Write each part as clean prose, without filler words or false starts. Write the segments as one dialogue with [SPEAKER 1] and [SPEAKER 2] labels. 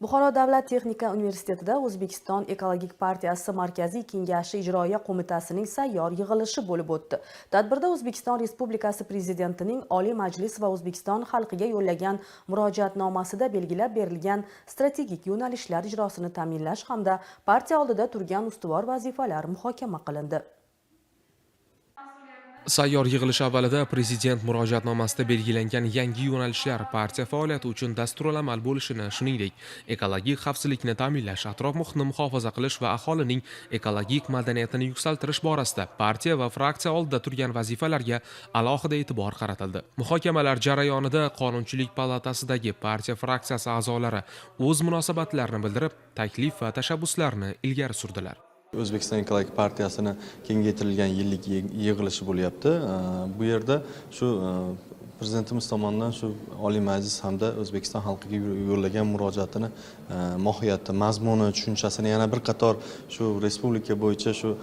[SPEAKER 1] Buxoro davlat texnika universitetida O'zbekiston ekologik partiyasi markaziy kengashi ijroiya qo'mitasining sayyor yig'ilishi bo'lib o'tdi. Tadbirda O'zbekiston Respublikasi prezidentining Oliy Majlis va O'zbekiston xalqiga yo'llagan murojaatnomasida belgilab berilgan strategik yo'nalishlar ijrosini ta'minlash hamda partiya oldida turgan ustuvor vazifalar muhokama qilindi.
[SPEAKER 2] Sayyor yig'ilish avvalida prezident murojaatnomasida belgilangan yangi yo'nalishlar partiya faoliyati uchun dasturamal bo'lishini, shuningdek, ekologik xavfsizlikni ta'minlash, atrof muhitni muhofaza qilish va aholining ekologik madaniyatini yuksaltirish borasida partiya va fraksiya oldida turgan vazifalarga alohida e'tibor qaratildi. Muhokamalar jarayonida Qonunchilik palatasidagi partiya fraksiyasi a'zolari o'z munosabatlarini bildirib, taklif va tashabbuslarni ilgari surdilar.
[SPEAKER 3] O'zbekiston ekologik partiyasini kengaytirilgan yillik yig'ilishi bo'lyapti. Bu yerda shu prezidentimiz tomonidan shu Oliy Majlis hamda O'zbekiston xalqiga yo'llagan murojaatini mohiyati, mazmuni, tushunchasini yana bir qator shu respublika bo'yicha shu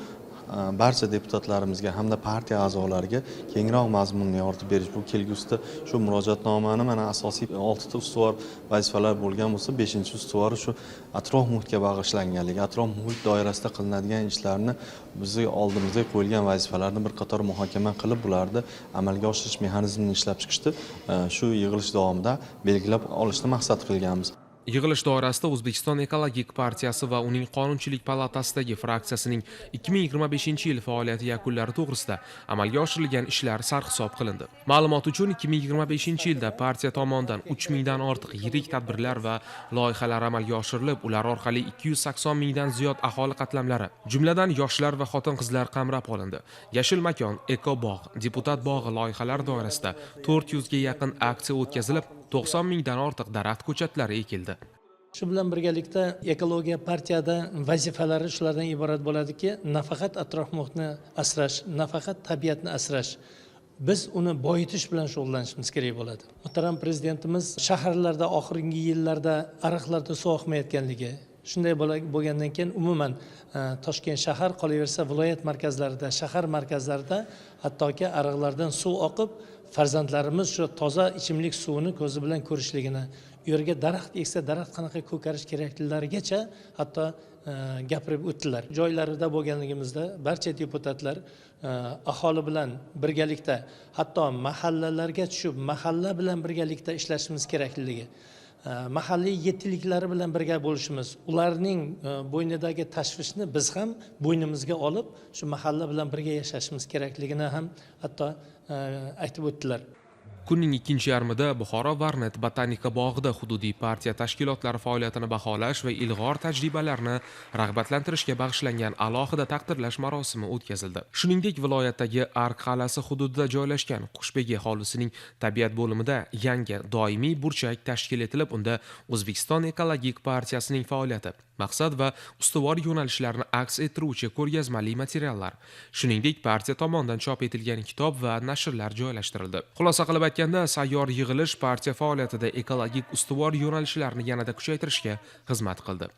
[SPEAKER 3] barcha deputatlarimizga hamda partiya a'zolariga kengroq mazmunni yoritib berish. Bu kelgusida shu murojaatnomani mana asosiy 6 ta ustuvor vazifalar bo'lgan bo'lsa, 5-ustuvori shu atrof muhitga bag'ishlanganligi, atrof muhit doirasida qilinadigan ishlarni bizga oldimizga qo'yilgan vazifalarni bir qator muhokama qilib, bularni amalga oshirish mexanizmini ishlab chiqishni shu yig'ilish davomida belgilab olishni maqsad qilganmiz.
[SPEAKER 2] Yig'ilish doirasida O'zbekiston ekologik partiyasi va uning Qonunchilik palatasidagi fraksiyasining 2025-yil faoliyati yakunlari to'g'risida amalga oshirilgan ishlar sarhisob qilindi. Ma'lumot uchun 2025-yilda partiya tomonidan 3000 dan ortiq yirik tadbirlar va loyihalar amalga oshirilib, ular orqali 280 mingdan ziyod aholi qatlamlari, jumladan yoshlar va xotin-qizlar qamrab olindi. Yashil makon, ekobog', deputat bog'i loyihalari doirasida 400 ga yaqin aksiya o'tkazilib, 90 mingdan ortiq daraxt ko'chatlari ekildi.
[SPEAKER 4] Shu bilan birgalikda ekologiya partiyada vazifalari shulardan iborat bo'ladiki, nafaqat atrof muhitni asrash, nafaqat tabiatni asrash, biz uni boyitish bilan shug'ullanishimiz kerak bo'ladi. Muhtaram prezidentimiz shaharlarda oxirgi yillarda ariqlarda suv oqmayotganligi, shunday bo'lgandan keyin umuman Toshkent shahar, qolaversa viloyat markazlarida, shahar markazlarida hattoki ariqlardan suv oqib, farzandlarimiz shu toza ichimlik suvini ko'zi bilan ko'rishligini, u yerga daraxt eksa daraxt qanaqa ko'karish kerakliklarigacha hatto gapirib o'tdilar. Joylarida bo'lganligimizda barcha deputatlar aholi bilan birgalikda, hatto mahallalarga tushib, mahalla bilan birgalikda ishlashimiz kerakligi, mahalliy yetkiliklari bilan birga bo'lishimiz, ularning bo'ynidagi tashvishni biz ham bo'ynimizga olib, shu mahalla bilan birga yashashimiz kerakligini ham hatto aytib o'tdilar.
[SPEAKER 2] Kunning ikkinchi yarmida Buxoro Varnet botanika bog'ida hududiy partiya tashkilotlari faoliyatini baholash va ilg'or tajribalarni rag'batlantirishga bag'ishlangan alohida taqdirlash marosimi o'tkazildi. Shuningdek, viloyatdagi Ark qal'asi hududida joylashgan Qushbegi hovlisining tabiat bo'limida yangi doimiy burchak tashkil etilib, unda O'zbekiston ekologik partiyasining faoliyati, maqsad va ustuvor yo'nalishlarni aks ettiruvchi ko'rgazmali materiallar, shuningdek, partiya tomonidan chop etilgan kitob va nashrlar joylashtirildi. Xulosa qilib aytganda, sayyor yig'ilish partiya faoliyatida ekologik ustuvor yo'nalishlarni yanada kuchaytirishga xizmat qildi.